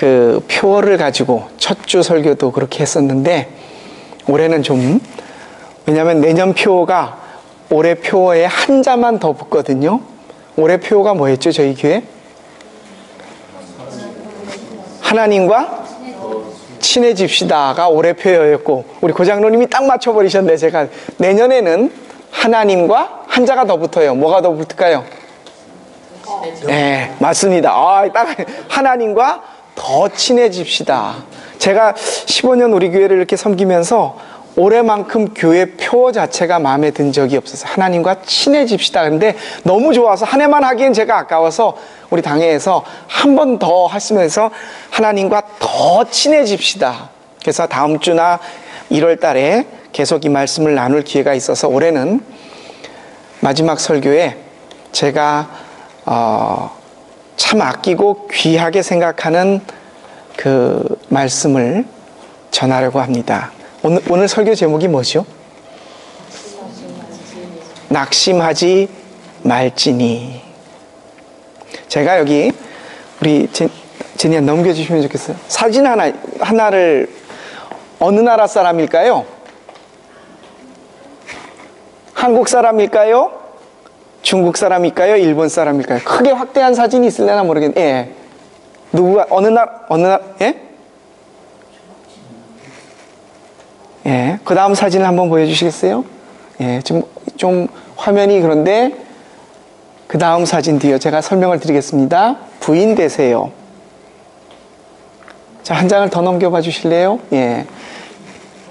그 표어를 가지고 첫 주 설교도 그렇게 했었는데, 올해는 좀, 왜냐하면 내년 표어가 올해 표어에 한자만 더 붙거든요. 올해 표어가 뭐였죠, 저희 교회? 하나님과 친해집시다가 올해 표어였고, 우리 고장로님이 딱 맞춰버리셨네. 제가 내년에는 하나님과 한자가 더 붙어요. 뭐가 더 붙을까요? 네, 맞습니다. 딱 하나님과 더 친해집시다. 제가 15년 우리 교회를 이렇게 섬기면서 올해만큼 교회 표어 자체가 마음에 든 적이 없었어요. 하나님과 친해집시다. 근데 너무 좋아서 한 해만 하기엔 제가 아까워서 우리 당회에서 한 번 더 하시면서 하나님과 더 친해집시다. 그래서 다음 주나 1월 달에 계속 이 말씀을 나눌 기회가 있어서 올해는 마지막 설교에 제가 참 아끼고 귀하게 생각하는 그 말씀을 전하려고 합니다. 오늘 설교 제목이 뭐죠? 낙심하지 말지니. 제가 여기 우리 제니야 넘겨주시면 좋겠어요. 사진 하나를 어느 나라 사람일까요? 한국 사람일까요? 중국 사람일까요? 일본 사람일까요? 크게 확대한 사진이 있을려나 모르겠는데, 예. 누구가, 어느 나라, 예? 예. 그 다음 사진을 한번 보여주시겠어요? 예. 좀 화면이 그런데, 그 다음 사진 뒤에 제가 설명을 드리겠습니다. 부인 되세요. 자, 한 장을 더 넘겨봐 주실래요? 예.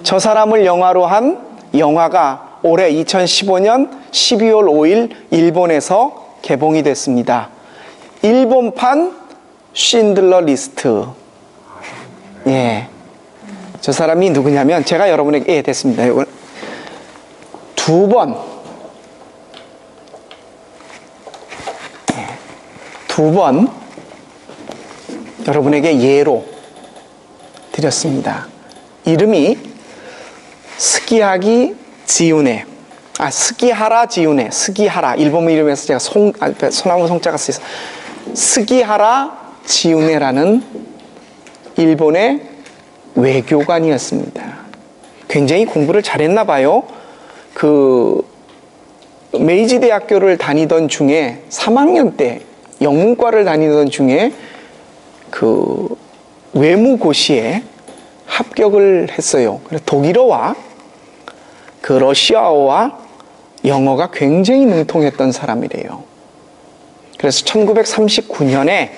저 사람을 영화로 한 영화가 올해 2015년 12월 5일 일본에서 개봉이 됐습니다. 일본판 쉰들러 리스트. 예. 저 사람이 누구냐면, 제가 여러분에게, 예, 됐습니다. 두 번, 여러분에게 예로 드렸습니다. 이름이 스기하라 지우네. 스기하라. 일본 이름에서 제가 소나무 송자가 쓰여서 스기하라 지우네라는 일본의 외교관이었습니다. 굉장히 공부를 잘했나 봐요. 그 메이지 대학교를 다니던 중에 3학년 때 영문과를 다니던 중에 그 외무고시에 합격을 했어요. 그래서 독일어와 그 러시아어와 영어가 굉장히 능통했던 사람이래요. 그래서 1939년에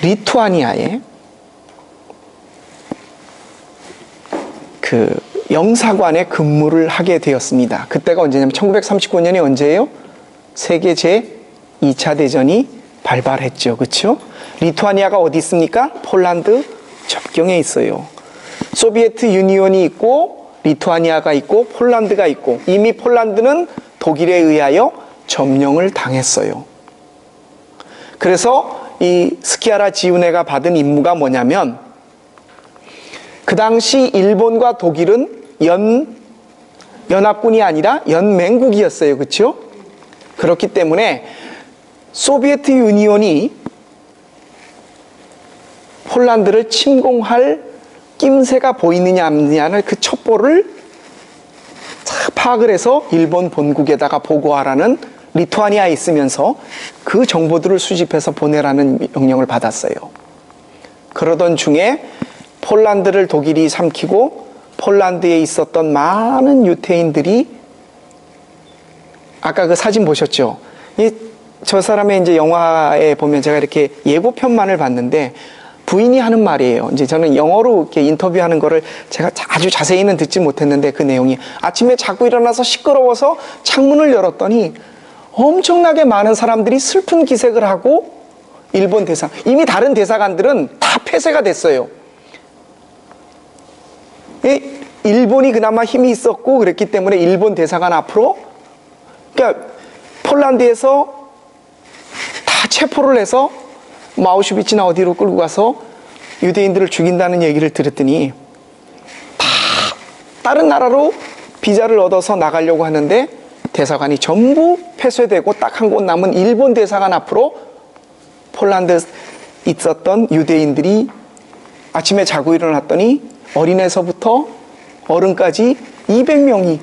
리투아니아에 그 영사관에 근무를 하게 되었습니다. 그때가 언제냐면 1939년이 언제예요? 세계 제2차 대전이 발발했죠. 그렇죠? 리투아니아가 어디 있습니까? 폴란드 접경에 있어요. 소비에트 유니온이 있고 리투아니아가 있고 폴란드가 있고, 이미 폴란드는 독일에 의하여 점령을 당했어요. 그래서 이 스키하라 지우네가 받은 임무가 뭐냐면, 그 당시 일본과 독일은 연합군이 아니라 연맹국이었어요. 그렇죠? 그렇기 때문에 소비에트 유니온이 폴란드를 침공할 낌새가 보이느냐 없느냐는 그 첩보를 파악을 해서 일본 본국에다가 보고하라는, 리투아니아에 있으면서 그 정보들을 수집해서 보내라는 명령을 받았어요. 그러던 중에 폴란드를 독일이 삼키고 폴란드에 있었던 많은 유태인들이, 아까 그 사진 보셨죠? 저 사람의 이제 영화에 보면 제가 이렇게 예고편만을 봤는데 부인이 하는 말이에요. 이제 저는 영어로 이렇게 인터뷰하는 거를 제가 아주 자세히는 듣지 못했는데, 그 내용이 아침에 자꾸 일어나서 시끄러워서 창문을 열었더니 엄청나게 많은 사람들이 슬픈 기색을 하고, 일본 대사, 이미 다른 대사관들은 다 폐쇄가 됐어요. 일본이 그나마 힘이 있었고 그랬기 때문에 일본 대사관 앞으로, 그러니까 폴란드에서 다 체포를 해서 아우슈비츠나 어디로 끌고 가서 유대인들을 죽인다는 얘기를 들었더니 다 다른 나라로 비자를 얻어서 나가려고 하는데 대사관이 전부 폐쇄되고 딱 한 곳 남은 일본 대사관 앞으로 폴란드 있었던 유대인들이 아침에 자고 일어났더니 어린애서부터 어른까지 200명이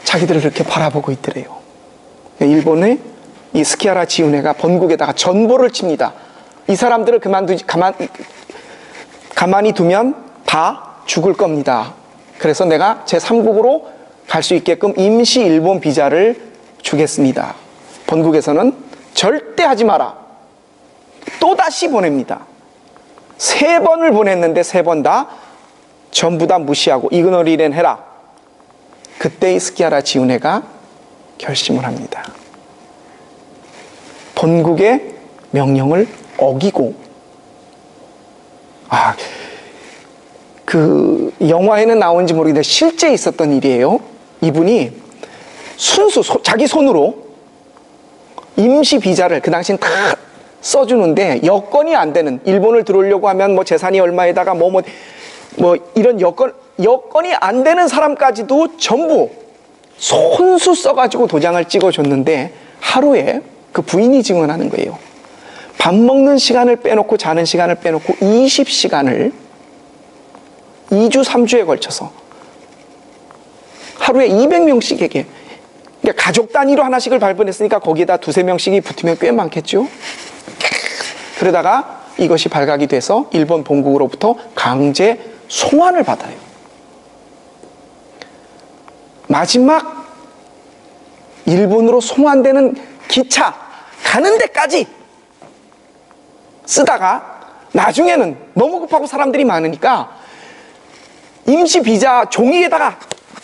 자기들을 이렇게 바라보고 있더래요. 일본의 이 스키하라 지우네가 본국에다가 전보를 칩니다. 이 사람들을 가만히 두면 다 죽을 겁니다. 그래서 내가 제3국으로 갈 수 있게끔 임시 일본 비자를 주겠습니다. 본국에서는 절대 하지 마라. 또다시 보냅니다. 3번을 보냈는데 3번 다 전부 다 무시하고 이그노리렌 해라. 그때 이 스키하라 지우네가 결심을 합니다. 본국의 명령을 어기고, 그 영화에는 나온지 모르겠는데 실제 있었던 일이에요. 이분이 자기 손으로 임시 비자를 그 당시엔 다 써주는데 여건이 안 되는, 일본을 들어오려고 하면 뭐 재산이 얼마에다가 뭐 이런 여건이 안 되는 사람까지도 전부 손수 써가지고 도장을 찍어줬는데 하루에 그 부인이 증언하는 거예요. 밥 먹는 시간을 빼놓고 자는 시간을 빼놓고 20시간을 2주 3주에 걸쳐서 하루에 200명씩에게, 그러니까 가족 단위로 하나씩을 발견했으니까 거기에다 2~3명씩이 붙으면 꽤 많겠죠. 그러다가 이것이 발각이 돼서 일본 본국으로부터 강제 송환을 받아요. 마지막 일본으로 송환되는 기차 가는 데까지 쓰다가 나중에는 너무 급하고 사람들이 많으니까 임시 비자 종이에다가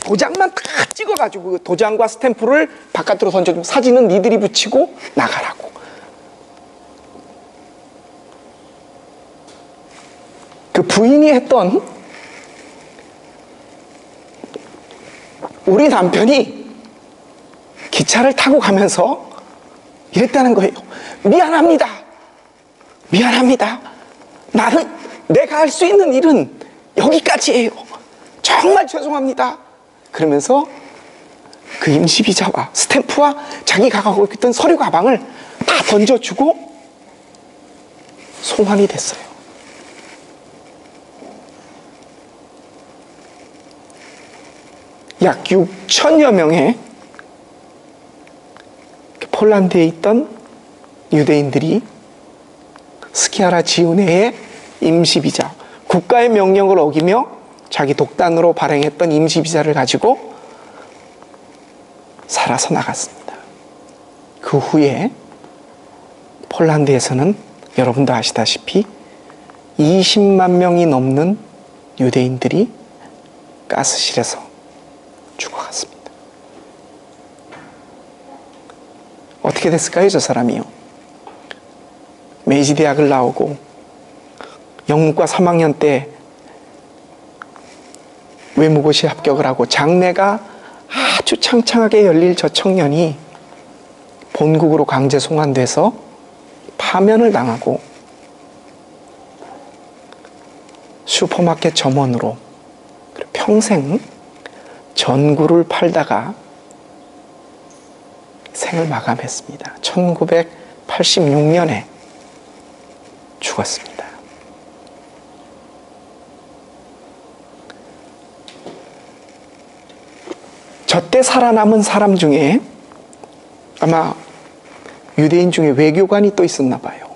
도장만 딱 찍어가지고 그 도장과 스탬프를 바깥으로 던져주고 사진은 니들이 붙이고 나가라고. 그 부인이 했던, 우리 남편이 기차를 타고 가면서 이랬다는 거예요. 미안합니다. 내가 할 수 있는 일은 여기까지예요. 정말 죄송합니다. 그러면서 그 임시 비자와 스탬프와 자기가 갖고 있던 서류 가방을 다 던져주고 송환이 됐어요. 약 6천여 명의 폴란드에 있던 유대인들이 스키하라 지우네의 임시비자, 국가의 명령을 어기며 자기 독단으로 발행했던 임시비자를 가지고 살아서 나갔습니다. 그 후에 폴란드에서는 여러분도 아시다시피 20만 명이 넘는 유대인들이 가스실에서 죽어갔습니다. 어떻게 됐을까요, 저 사람이요? 메이지 대학을 나오고 영문과 3학년 때 외무고시에 합격을 하고 장래가 아주 창창하게 열릴 저 청년이 본국으로 강제 송환돼서 파면을 당하고 슈퍼마켓 점원으로 평생 전구를 팔다가 생을 마감했습니다. 1986년에 죽었습니다. 저때 살아남은 사람 중에 아마 유대인 중에 외교관이 또 있었나 봐요.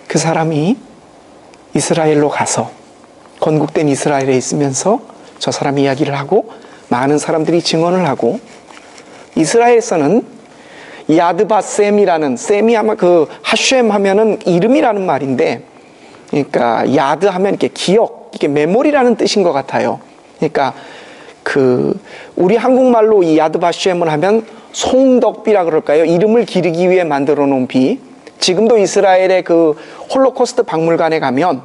그 사람이 이스라엘로 가서 건국된 이스라엘에 있으면서 저 사람이 이야기를 하고 많은 사람들이 증언을 하고, 이스라엘에서는 야드바셈이라는, 셈이 아마 그 하쉔 하면은 이름이라는 말인데, 그러니까 야드 하면 이렇게 기억, 이게 메모리라는 뜻인 것 같아요. 그러니까 그 우리 한국말로 이 야드바셈을 하면 송덕비라 그럴까요? 이름을 기리기 위해 만들어 놓은 비. 지금도 이스라엘의 그 홀로코스트 박물관에 가면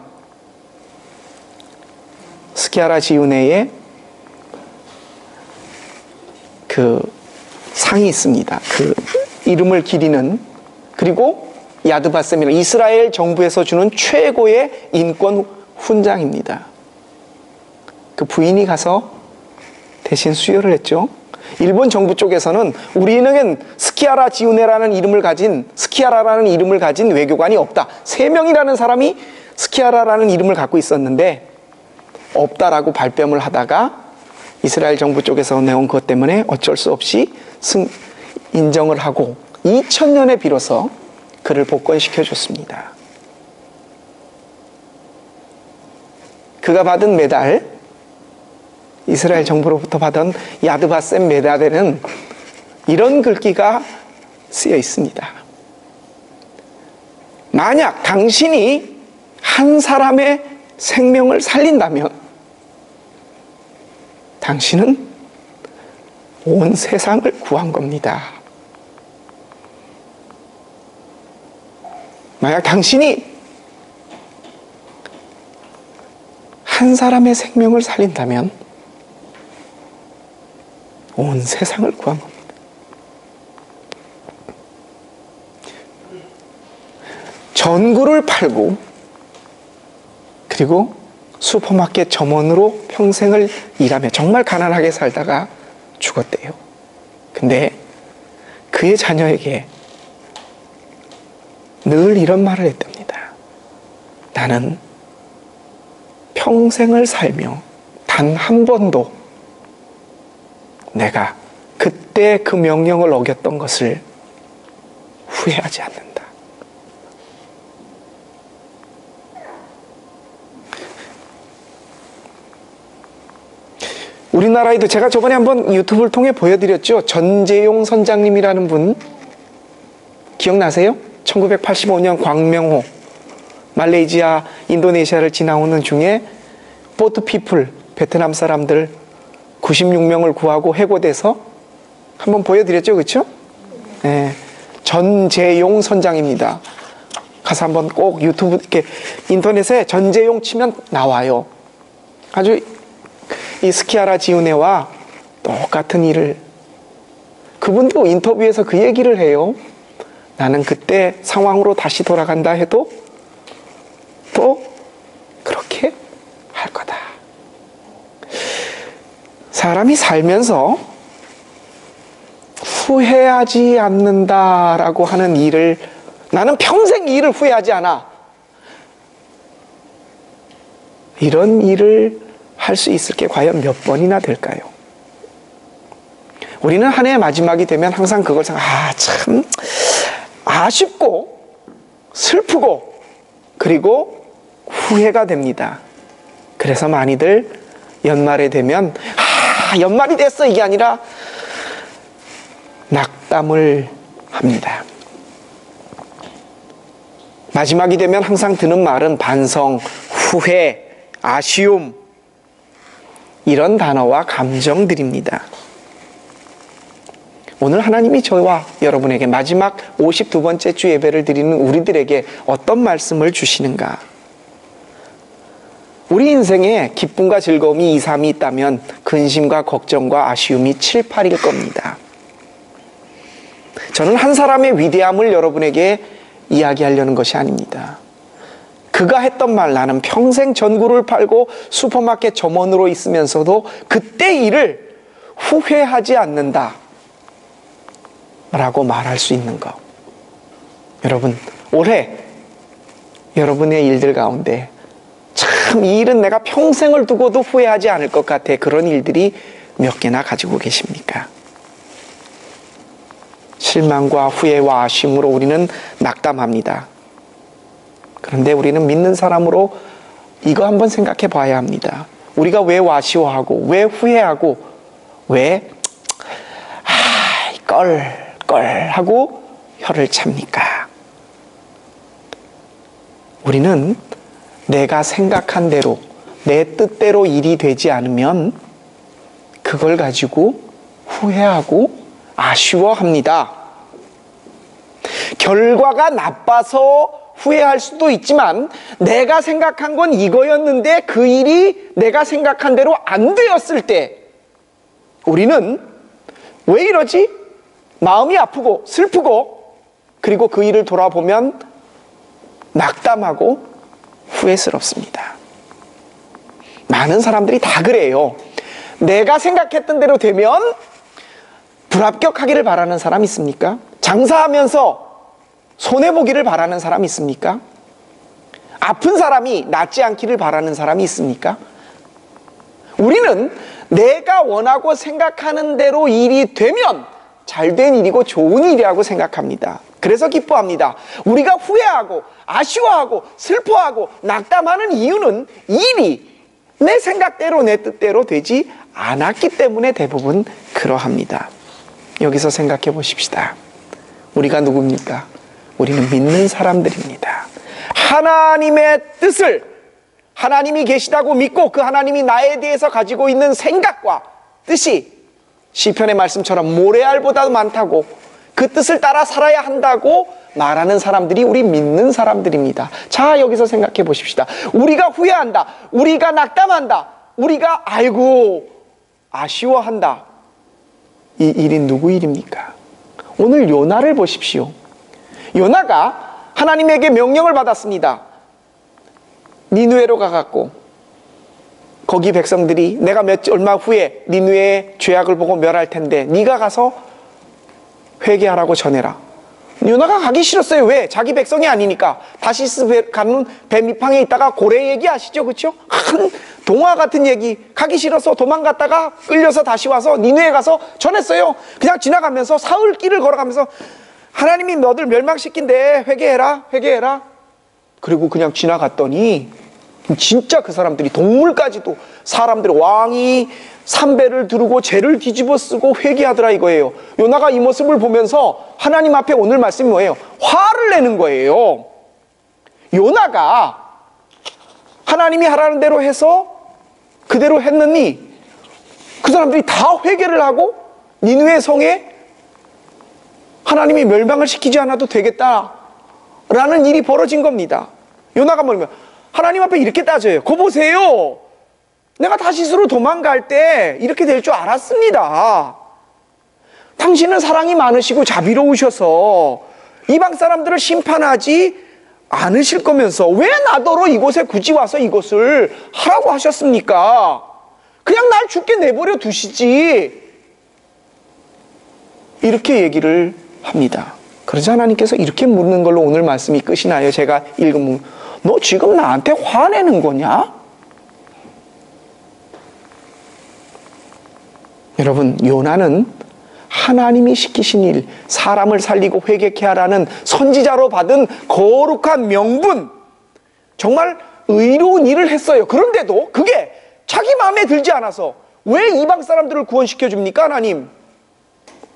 스키하라 지우네의 그 상이 있습니다. 그 이름을 기리는, 그리고 야드바셈이라 이스라엘 정부에서 주는 최고의 인권 훈장입니다. 그 부인이 가서 대신 수여를 했죠. 일본 정부 쪽에서는 우리는 스키하라라는 이름을 가진 외교관이 없다. 3명이라는 사람이 스키하라라는 이름을 갖고 있었는데 없다라고 발뺌을 하다가 이스라엘 정부 쪽에서 내온 것 때문에 어쩔 수 없이 인정을 하고 2000년에 비로소 그를 복권시켜 줬습니다. 그가 받은 메달, 이스라엘 정부로부터 받은 야드바셈 메달에는 이런 글귀가 쓰여 있습니다. 만약 당신이 한 사람의 생명을 살린다면 당신은 온 세상을 구한 겁니다. 만약 당신이 한 사람의 생명을 살린다면 온 세상을 구한 겁니다. 전구를 팔고 그리고 슈퍼마켓 점원으로 평생을 일하며 정말 가난하게 살다가 죽었대요. 근데 그의 자녀에게 늘 이런 말을 했답니다. 나는 평생을 살며 단 한 번도 내가 그때 그 명령을 어겼던 것을 후회하지 않는다. 우리나라에도 제가 저번에 한번 유튜브를 통해 보여드렸죠. 전재용 선장님이라는 분 기억나세요? 1985년 광명호 말레이시아, 인도네시아를 지나오는 중에 보트피플, 베트남 사람들 96명을 구하고 해고돼서 한번 보여드렸죠, 그렇죠? 네, 전재용 선장입니다. 가서 한번 꼭 유튜브 이렇게 인터넷에 전재용 치면 나와요. 아주 이 스키하라 지우네와 똑같은 일을, 그분도 인터뷰에서 그 얘기를 해요. 나는 그때 상황으로 다시 돌아간다 해도 또 그렇게 할 거다. 사람이 살면서 후회하지 않는다라고 하는 일을, 나는 평생 이 일을 후회하지 않아, 이런 일을 할 수 있을 게 과연 몇 번이나 될까요? 우리는 한 해의 마지막이 되면 항상 그걸 참 아쉽고 슬프고 그리고 후회가 됩니다. 그래서 많이들 연말에 되면 연말이 됐어 이게 아니라 낙담을 합니다. 마지막이 되면 항상 드는 말은 반성, 후회, 아쉬움, 이런 단어와 감정들입니다. 오늘 하나님이 저와 여러분에게 마지막 52번째 주 예배를 드리는 우리들에게 어떤 말씀을 주시는가? 우리 인생에 기쁨과 즐거움이 2, 3이 있다면 근심과 걱정과 아쉬움이 7, 8일 겁니다. 저는 한 사람의 위대함을 여러분에게 이야기하려는 것이 아닙니다. 그가 했던 말, 나는 평생 전구를 팔고 슈퍼마켓 점원으로 있으면서도 그때 일을 후회하지 않는다 라고 말할 수 있는 것. 여러분, 올해 여러분의 일들 가운데 참 이 일은 내가 평생을 두고도 후회하지 않을 것 같아, 그런 일들이 몇 개나 가지고 계십니까? 실망과 후회와 아쉬움으로 우리는 낙담합니다. 그런데 우리는 믿는 사람으로 이거 한번 생각해 봐야 합니다. 우리가 왜 아쉬워하고 왜 후회하고 왜 껄 하고 혀를 찹니까? 우리는 내가 생각한 대로 내 뜻대로 일이 되지 않으면 그걸 가지고 후회하고 아쉬워합니다. 결과가 나빠서 후회할 수도 있지만 내가 생각한 건 이거였는데 그 일이 내가 생각한 대로 안 되었을 때 우리는 왜 이러지? 마음이 아프고 슬프고 그리고 그 일을 돌아보면 낙담하고 후회스럽습니다. 많은 사람들이 다 그래요. 내가 생각했던 대로 되면 불합격하기를 바라는 사람 있습니까? 장사하면서 손해보기를 바라는 사람 있습니까? 아픈 사람이 낫지 않기를 바라는 사람이 있습니까? 우리는 내가 원하고 생각하는 대로 일이 되면 잘된 일이고 좋은 일이라고 생각합니다. 그래서 기뻐합니다. 우리가 후회하고 아쉬워하고 슬퍼하고 낙담하는 이유는 일이 내 생각대로 내 뜻대로 되지 않았기 때문에 대부분 그러합니다. 여기서 생각해 보십시다. 우리가 누굽니까? 우리는 믿는 사람들입니다. 하나님의 뜻을, 하나님이 계시다고 믿고 그 하나님이 나에 대해서 가지고 있는 생각과 뜻이 시편의 말씀처럼 모래알보다도 많다고, 그 뜻을 따라 살아야 한다고 말하는 사람들이 우리 믿는 사람들입니다. 자, 여기서 생각해 보십시다. 우리가 후회한다, 우리가 낙담한다, 우리가 아이고 아쉬워한다, 이 일이 누구 일입니까? 오늘 요나를 보십시오. 요나가 하나님에게 명령을 받았습니다. 니느웨로 가갖고 거기 백성들이 내가 얼마 후에 니느웨의 죄악을 보고 멸할 텐데 네가 가서 회개하라고 전해라. 요나가 가기 싫었어요. 왜? 자기 백성이 아니니까. 다시스 가는 배 밑방에 있다가 고래 얘기 아시죠? 그렇죠? 큰 동화 같은 얘기. 가기 싫어서 도망갔다가 끌려서 다시 와서 니느웨에 가서 전했어요. 그냥 지나가면서 사흘길을 걸어가면서 하나님이 너들 멸망시킨대, 회개해라, 회개해라. 그리고 그냥 지나갔더니 진짜 그 사람들이, 동물까지도, 사람들이, 왕이 삼배를 두르고 죄를 뒤집어 쓰고 회개하더라 이거예요. 요나가 이 모습을 보면서 하나님 앞에 오늘 말씀이 뭐예요? 화를 내는 거예요. 요나가 하나님이 하라는 대로 해서 그대로 했느니 그 사람들이 다 회개를 하고 니느웨 성에 하나님이 멸망을 시키지 않아도 되겠다라는 일이 벌어진 겁니다. 요나가 뭐냐면 하나님 앞에 이렇게 따져요. 거 보세요. 내가 다시스로 도망갈 때 이렇게 될 줄 알았습니다. 당신은 사랑이 많으시고 자비로우셔서 이방 사람들을 심판하지 않으실 거면서 왜 나더러 이곳에 굳이 와서 이것을 하라고 하셨습니까? 그냥 날 죽게 내버려 두시지. 이렇게 얘기를 합니다. 그러자 하나님께서 이렇게 묻는 걸로 오늘 말씀이 끝이 나요. 제가 읽으면 너 지금 나한테 화내는 거냐? 여러분, 요나는 하나님이 시키신 일, 사람을 살리고 회개케 하라는 선지자로 받은 거룩한 명분, 정말 의로운 일을 했어요. 그런데도 그게 자기 마음에 들지 않아서 왜 이방 사람들을 구원시켜 줍니까? 하나님,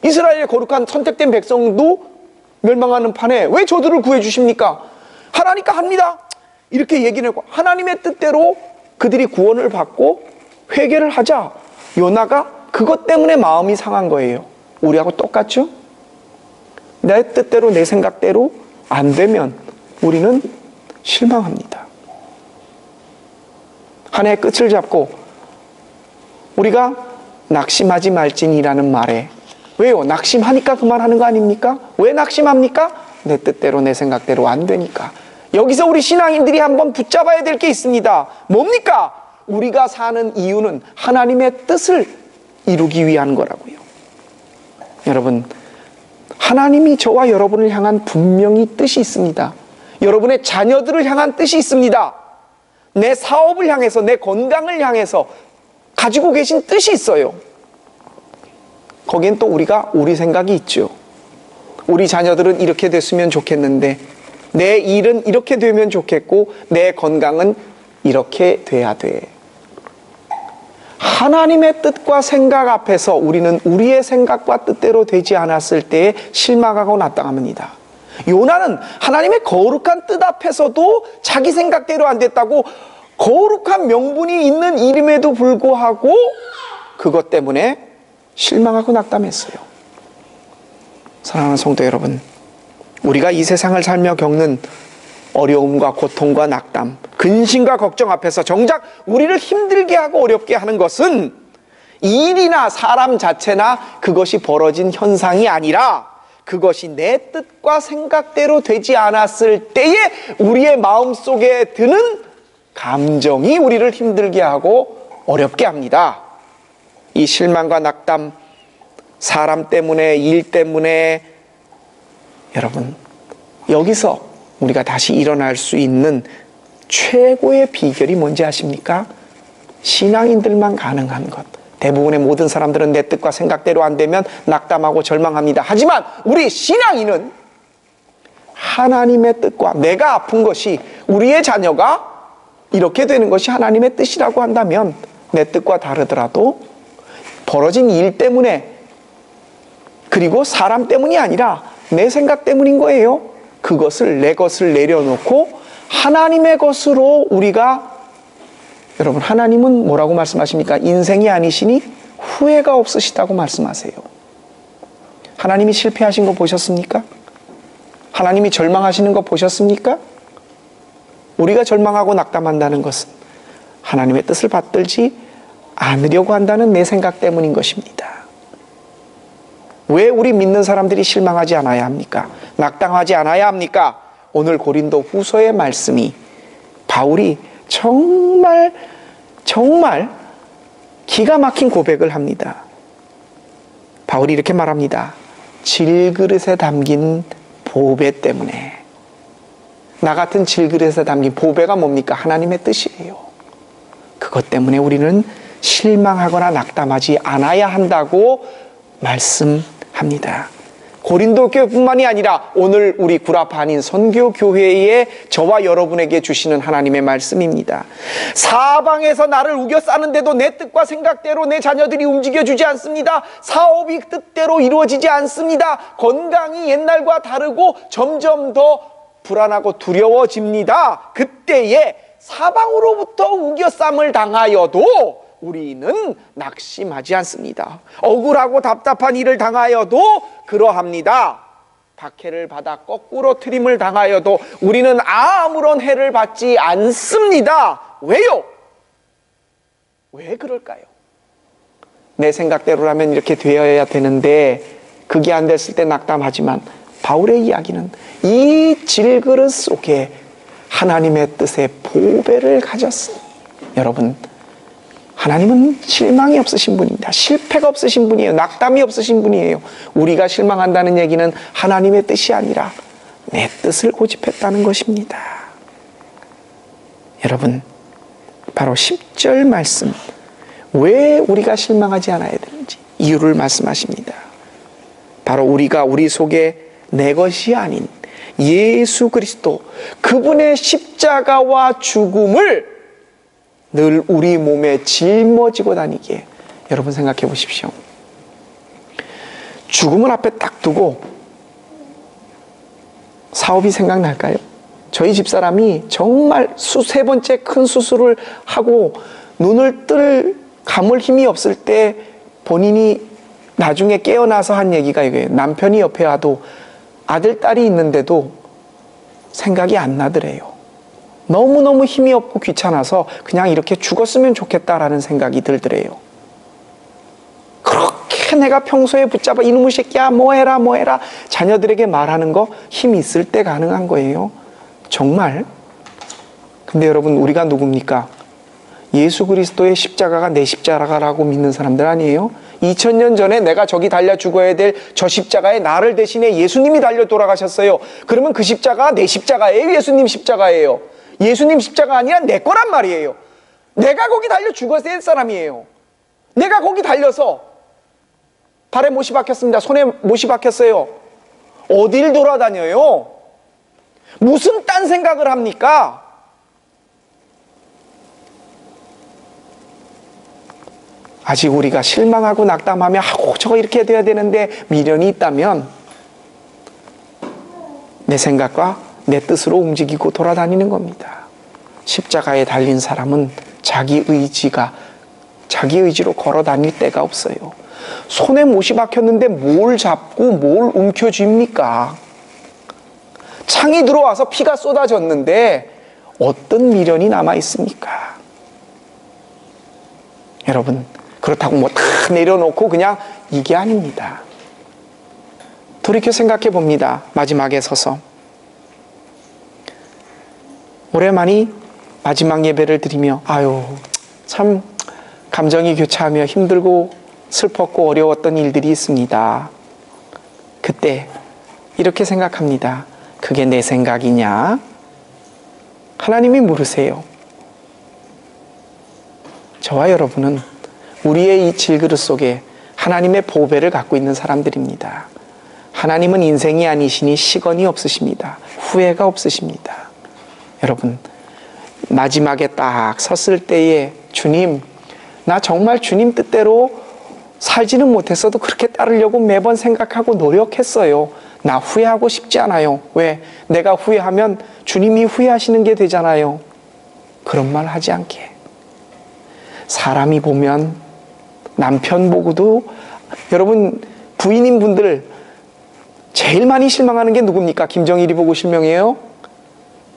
이스라엘의 거룩한 선택된 백성도 멸망하는 판에 왜 저들을 구해 주십니까? 하나니까 합니다. 이렇게 얘기를 하고 하나님의 뜻대로 그들이 구원을 받고 회개를 하자 요나가 그것 때문에 마음이 상한 거예요. 우리하고 똑같죠? 내 뜻대로 내 생각대로 안 되면 우리는 실망합니다. 한 해의 끝을 잡고 우리가 낙심하지 말지니라는 말에, 왜요? 낙심하니까 그만하는 거 아닙니까? 왜 낙심합니까? 내 뜻대로 내 생각대로 안 되니까. 여기서 우리 신앙인들이 한번 붙잡아야 될 게 있습니다. 뭡니까? 우리가 사는 이유는 하나님의 뜻을 이루기 위한 거라고요. 여러분, 하나님이 저와 여러분을 향한 분명히 뜻이 있습니다. 여러분의 자녀들을 향한 뜻이 있습니다. 내 사업을 향해서, 내 건강을 향해서 가지고 계신 뜻이 있어요. 거기엔 또 우리 생각이 있죠. 우리 자녀들은 이렇게 됐으면 좋겠는데, 내 일은 이렇게 되면 좋겠고, 내 건강은 이렇게 돼야 돼. 하나님의 뜻과 생각 앞에서 우리는 우리의 생각과 뜻대로 되지 않았을 때에 실망하고 낙담합니다. 요나는 하나님의 거룩한 뜻 앞에서도 자기 생각대로 안 됐다고, 거룩한 명분이 있는 일임에도 불구하고 그것 때문에 실망하고 낙담했어요. 사랑하는 성도 여러분, 우리가 이 세상을 살며 겪는 어려움과 고통과 낙담, 근심과 걱정 앞에서 정작 우리를 힘들게 하고 어렵게 하는 것은 일이나 사람 자체나 그것이 벌어진 현상이 아니라 그것이 내 뜻과 생각대로 되지 않았을 때에 우리의 마음속에 드는 감정이 우리를 힘들게 하고 어렵게 합니다. 이 실망과 낙담, 사람 때문에, 일 때문에. 여러분, 여기서 우리가 다시 일어날 수 있는 최고의 비결이 뭔지 아십니까? 신앙인들만 가능한 것. 대부분의 모든 사람들은 내 뜻과 생각대로 안 되면 낙담하고 절망합니다. 하지만 우리 신앙인은 하나님의 뜻과, 내가 아픈 것이, 우리의 자녀가 이렇게 되는 것이 하나님의 뜻이라고 한다면 내 뜻과 다르더라도 벌어진 일 때문에, 그리고 사람 때문이 아니라 내 생각 때문인 거예요. 그것을, 내 것을 내려놓고 하나님의 것으로 우리가, 여러분, 하나님은 뭐라고 말씀하십니까? 인생이 아니시니 후회가 없으시다고 말씀하세요. 하나님이 실패하신 거 보셨습니까? 하나님이 절망하시는 거 보셨습니까? 우리가 절망하고 낙담한다는 것은 하나님의 뜻을 받들지 않으려고 한다는 내 생각 때문인 것입니다. 왜 우리 믿는 사람들이 실망하지 않아야 합니까? 낙담하지 않아야 합니까? 오늘 고린도 후서의 말씀이, 바울이 정말 기가 막힌 고백을 합니다. 바울이 이렇게 말합니다. 질그릇에 담긴 보배 때문에. 나 같은 질그릇에 담긴 보배가 뭡니까? 하나님의 뜻이에요. 그것 때문에 우리는 실망하거나 낙담하지 않아야 한다고 말씀합니다. 고린도 교회뿐만이 아니라 오늘 우리 구라파닌 선교교회에 저와 여러분에게 주시는 하나님의 말씀입니다. 사방에서 나를 우겨싸는데도 내 뜻과 생각대로 내 자녀들이 움직여주지 않습니다. 사업이 뜻대로 이루어지지 않습니다. 건강이 옛날과 다르고 점점 더 불안하고 두려워집니다. 그때에 사방으로부터 우겨쌈을 당하여도 우리는 낙심하지 않습니다. 억울하고 답답한 일을 당하여도 그러합니다. 박해를 받아 거꾸로 트림을 당하여도 우리는 아무런 해를 받지 않습니다. 왜요? 왜 그럴까요? 내 생각대로라면 이렇게 되어야 되는데 그게 안 됐을 때 낙담하지만, 바울의 이야기는 이 질그릇 속에 하나님의 뜻의 보배를 가졌으니, 여러분, 하나님은 실망이 없으신 분입니다. 실패가 없으신 분이에요. 낙담이 없으신 분이에요. 우리가 실망한다는 얘기는 하나님의 뜻이 아니라 내 뜻을 고집했다는 것입니다. 여러분, 바로 10절 말씀, 왜 우리가 실망하지 않아야 되는지 이유를 말씀하십니다. 바로 우리가 우리 속에 내 것이 아닌 예수 그리스도, 그분의 십자가와 죽음을 늘 우리 몸에 짊어지고 다니기에, 여러분 생각해 보십시오. 죽음을 앞에 딱 두고 사업이 생각날까요? 저희 집사람이 정말 세 번째 큰 수술을 하고 눈을 감을 힘이 없을 때 본인이 나중에 깨어나서 한 얘기가 이거예요. 남편이 옆에 와도, 아들, 딸이 있는데도 생각이 안 나더래요. 너무너무 힘이 없고 귀찮아서 그냥 이렇게 죽었으면 좋겠다라는 생각이 들더래요. 그렇게 내가 평소에 붙잡아 이놈의 새끼야 뭐해라 자녀들에게 말하는 거 힘 있을 때 가능한 거예요. 정말. 근데 여러분, 우리가 누굽니까? 예수 그리스도의 십자가가 내 십자가라고 믿는 사람들 아니에요? 2000년 전에 내가 저기 달려 죽어야 될 저 십자가에 나를 대신에 예수님이 달려 돌아가셨어요. 그러면 그 십자가 내 십자가예요? 예수님 십자가예요? 예수님 십자가 아니라 내 거란 말이에요. 내가 거기 달려 죽어야 될 사람이에요. 내가 거기 달려서 발에 못이 박혔습니다. 손에 못이 박혔어요. 어딜 돌아다녀요? 무슨 딴 생각을 합니까? 아직 우리가 실망하고 낙담하며 저거 이렇게 돼야 되는데 미련이 있다면 내 생각과 내 뜻으로 움직이고 돌아다니는 겁니다. 십자가에 달린 사람은 자기 의지로 걸어 다닐 데가 없어요. 손에 못이 박혔는데 뭘 잡고 뭘 움켜쥡니까? 창이 들어와서 피가 쏟아졌는데 어떤 미련이 남아 있습니까? 여러분, 그렇다고 다 내려놓고 그냥, 이게 아닙니다. 돌이켜 생각해 봅니다. 마지막에 서서 오랜만에 마지막 예배를 드리며 참 감정이 교차하며 힘들고 슬펐고 어려웠던 일들이 있습니다. 그때 이렇게 생각합니다. 그게 내 생각이냐? 하나님이 물으세요. 저와 여러분은 우리의 이 질그릇 속에 하나님의 보배를 갖고 있는 사람들입니다. 하나님은 인생이 아니시니 시건이 없으십니다. 후회가 없으십니다. 여러분, 마지막에 딱 섰을 때에 주님, 나 정말 주님 뜻대로 살지는 못했어도 그렇게 따르려고 매번 생각하고 노력했어요. 나 후회하고 싶지 않아요. 왜? 내가 후회하면 주님이 후회하시는 게 되잖아요. 그런 말 하지 않게. 사람이 보면 남편 보고도, 여러분 부인인 분들 제일 많이 실망하는 게 누굽니까? 김정일이 보고 실망해요?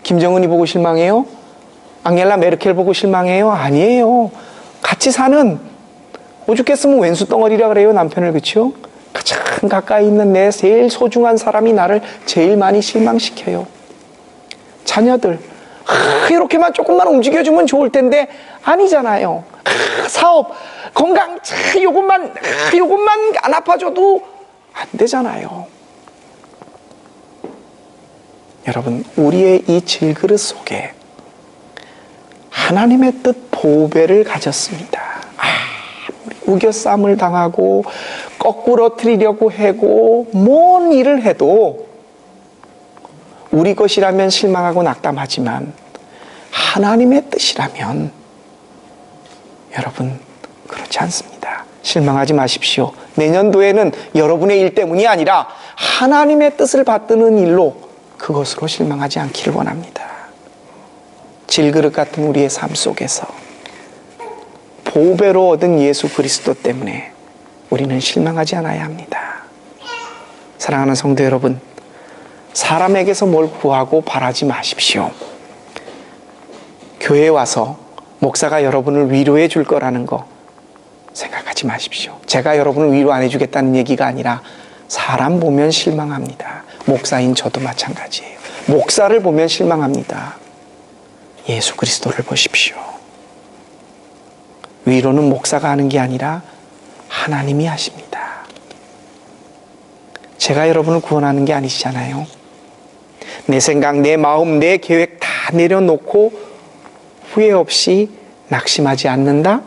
김정은이 보고 실망해요? 앙겔라 메르켈 보고 실망해요? 아니에요. 같이 사는, 오죽했으면 왼수 덩어리라 그래요, 남편을. 그치요? 가장 가까이 있는 내 제일 소중한 사람이 나를 제일 많이 실망시켜요. 자녀들, 이렇게만 조금만 움직여주면 좋을 텐데 아니잖아요. 사업, 건강, 요것만 안 아파져도 안 되잖아요. 여러분, 우리의 이 질그릇 속에 하나님의 뜻 보배를 가졌습니다. 우겨쌈을 당하고 거꾸러뜨리려고 하고 뭔 일을 해도 우리 것이라면 실망하고 낙담하지만 하나님의 뜻이라면 여러분 그렇지 않습니다. 실망하지 마십시오. 내년도에는 여러분의 일 때문이 아니라 하나님의 뜻을 받드는 일로, 그것으로 실망하지 않기를 원합니다. 질그릇 같은 우리의 삶 속에서 보배로 얻은 예수 그리스도 때문에 우리는 실망하지 않아야 합니다. 사랑하는 성도 여러분, 사람에게서 뭘 구하고 바라지 마십시오. 교회에 와서 목사가 여러분을 위로해 줄 거라는 거 생각하지 마십시오. 제가 여러분을 위로 안 해주겠다는 얘기가 아니라 사람 보면 실망합니다. 목사인 저도 마찬가지예요. 목사를 보면 실망합니다. 예수 그리스도를 보십시오. 위로는 목사가 하는 게 아니라 하나님이 하십니다. 제가 여러분을 구원하는 게 아니시잖아요. 내 생각, 내 마음, 내 계획 다 내려놓고 후회 없이 낙심하지 않는다?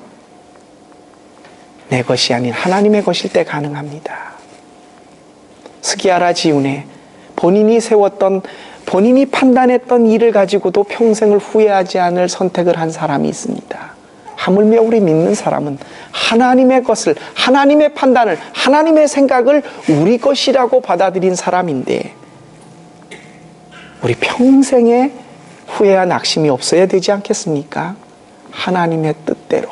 내 것이 아닌 하나님의 것일 때 가능합니다. 스기야라 지훈에 본인이 세웠던, 본인이 판단했던 일을 가지고도 평생을 후회하지 않을 선택을 한 사람이 있습니다. 하물며 우리 믿는 사람은 하나님의 것을, 하나님의 판단을, 하나님의 생각을 우리 것이라고 받아들인 사람인데 우리 평생에 후회와 낙심이 없어야 되지 않겠습니까? 하나님의 뜻대로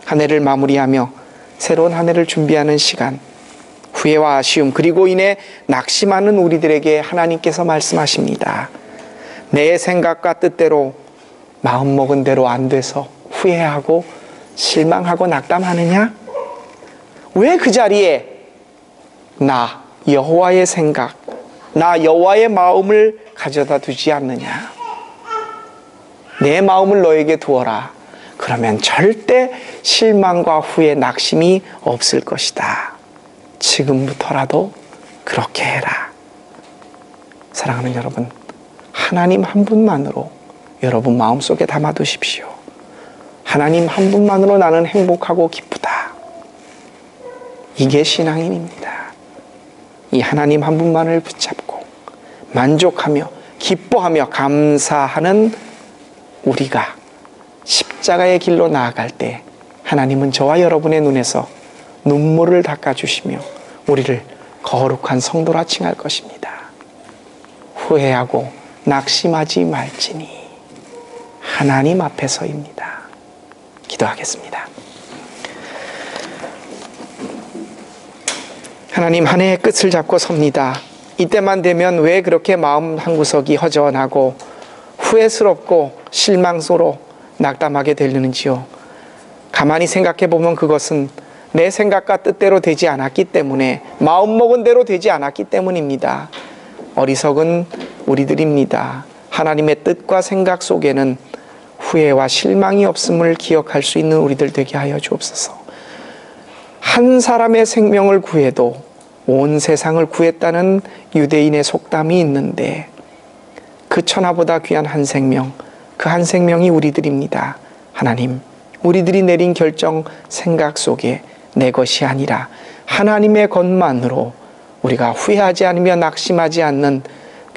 한 해를 마무리하며 새로운 한 해를 준비하는 시간, 후회와 아쉬움 그리고 인해 낙심하는 우리들에게 하나님께서 말씀하십니다. 내 생각과 뜻대로 마음먹은 대로 안 돼서 후회하고 실망하고 낙담하느냐? 왜 그 자리에 나 여호와의 생각, 나 여호와의 마음을 가져다 두지 않느냐? 내 마음을 너에게 두어라. 그러면 절대 실망과 후회, 낙심이 없을 것이다. 지금부터라도 그렇게 해라. 사랑하는 여러분, 하나님 한 분만으로 여러분 마음속에 담아두십시오. 하나님 한 분만으로 나는 행복하고 기쁘다. 이게 신앙인입니다. 이 하나님 한 분만을 붙잡고 만족하며 기뻐하며 감사하는 우리가 십자가의 길로 나아갈 때 하나님은 저와 여러분의 눈에서 눈물을 닦아주시며 우리를 거룩한 성도라 칭할 것입니다. 후회하고 낙심하지 말지니 하나님 앞에서입니다. 기도하겠습니다. 하나님, 한 해의 끝을 잡고 섭니다. 이때만 되면 왜 그렇게 마음 한구석이 허전하고 후회스럽고 실망스러워 낙담하게 되는지요. 가만히 생각해 보면 그것은 내 생각과 뜻대로 되지 않았기 때문에, 마음먹은 대로 되지 않았기 때문입니다. 어리석은 우리들입니다. 하나님의 뜻과 생각 속에는 후회와 실망이 없음을 기억할 수 있는 우리들 되게 하여 주옵소서. 한 사람의 생명을 구해도 온 세상을 구했다는 유대인의 속담이 있는데 그 천하보다 귀한 한 생명, 그 한 생명이 우리들입니다. 하나님, 우리들이 내린 결정, 생각 속에 내 것이 아니라 하나님의 것만으로 우리가 후회하지 않으며 낙심하지 않는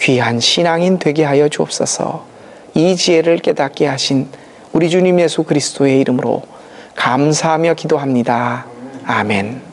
귀한 신앙인 되게 하여 주옵소서. 이 지혜를 깨닫게 하신 우리 주님 예수 그리스도의 이름으로 감사하며 기도합니다. 아멘.